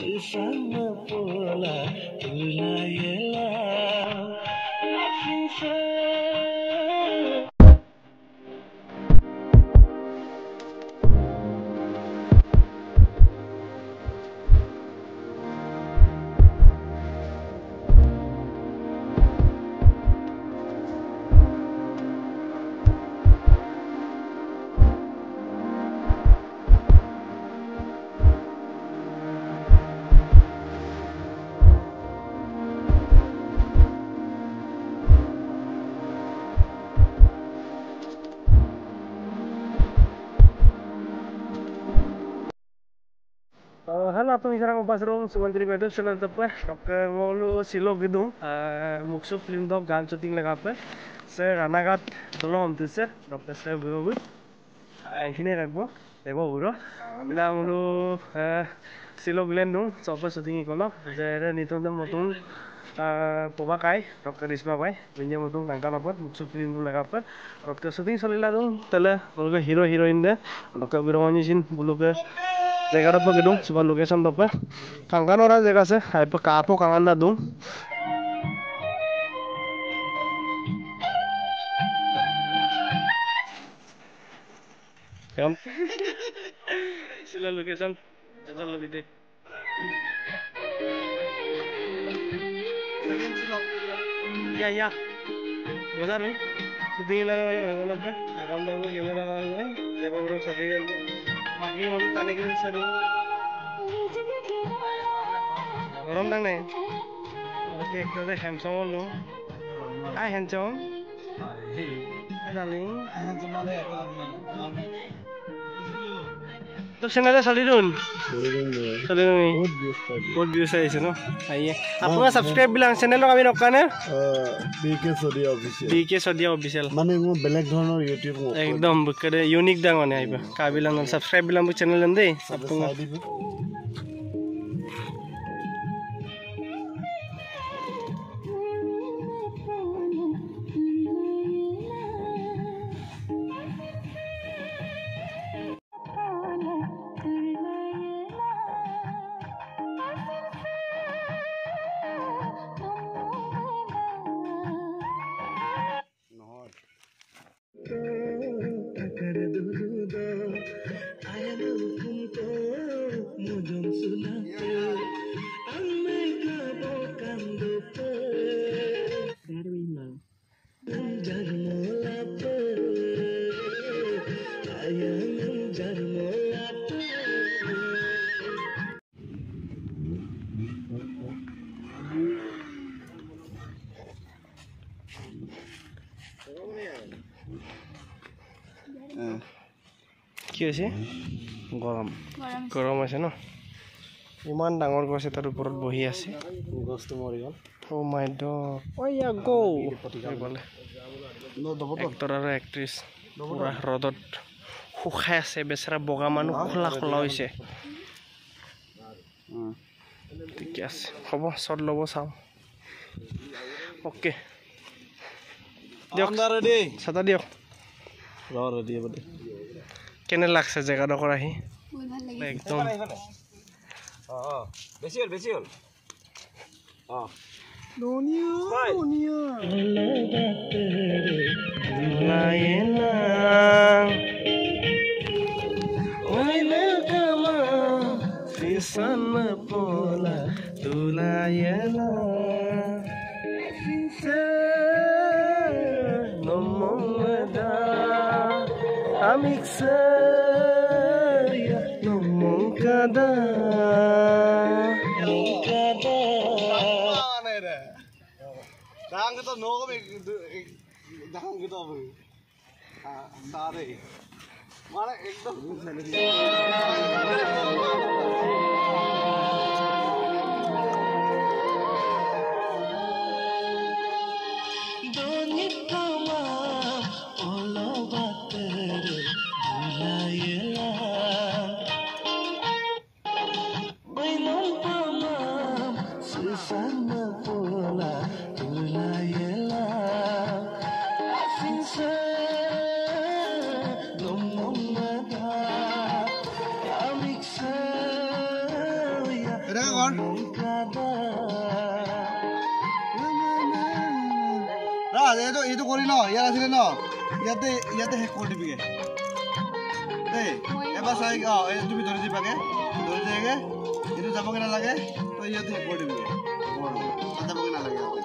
Susana pola tulayela Afinsa halo pemirsa Kompas Room, semuanya itu sudah tepat. Oke, mau lu silo gedung, muksuf film dok gan syuting lagi apa? Saya Ranagat tolong tuh sih, dokter saya berubah. Sini rakbo, rakbo buru. Bila mau lu silo glen dong, sofa syuting ikolok. Saya nitung dong mutung pobakai, dokter Risma bai, punya mutung tangkap apa? Muksuf film lagi apa? Dokter syuting solila dong, telah kalau hero heroin deh, dokter berumahnya sih, bulu ke जगह पर gedung sebuah location apa kangen orang जगह से hai पे car को kangen ना दूं kan sila location jasa lebih deh ya ya besar nih syuting lagi apa akan tahu gimana lagi lepas urus syuting lagi mau tanya gitu sering orang tang nih oke kita handsome lo hi handsome hi darling तो channel सलिडुन सलिडुन बहुत views आइছে ন আইয়ে আপনারা subscribe বিলাং চ্যানেলক আমি নকানে বিকে Sadiya official মানে মো বেলেগ ধৰণৰ ইউটিউব একদম বকৰে ইউনিক দাং মানে আইবা কা বিলাং সাবস্ক্ৰাইব বিলাং চ্যানেল দেই আপনাৰা কি আছে গৰম গৰম আছে ন ইমান ডাঙৰ গছ এটাৰ ওপৰত বহি আছে গছটো মৰি গ'ল ও মাই গড ও ইয়া গো বলে এক্টৰ আৰু এক্ট্ৰেছ পুৰা ৰদত শুকাই আছে বেচেৰা বগা মানুহ খোলা খোলা হৈছে ঠিক আছে হ'ব শট ল'ব চাওঁ ওকে দিয়ক ৰেডি ছাতা দিয়ক ৰেডি হ'ব দে কেনে লাগছে জেগাডোখৰ আহি একদম বেছি হ'ল Amiksaya nomongkada dang kita no dang kita sare mana ekdom কৰ ৰাজ এইটো কৰি ন ইয়াত আছিলে ন ইয়াতে শেষ কৰি দিবিগে দেই এবাৰ চাই তুমি ধৰি দিবাগে ধৰি যায়গে এইটো যাবগে নালাগে তই ইয়াতে শেষ কৰি দিবিগে যাবগে নালাগে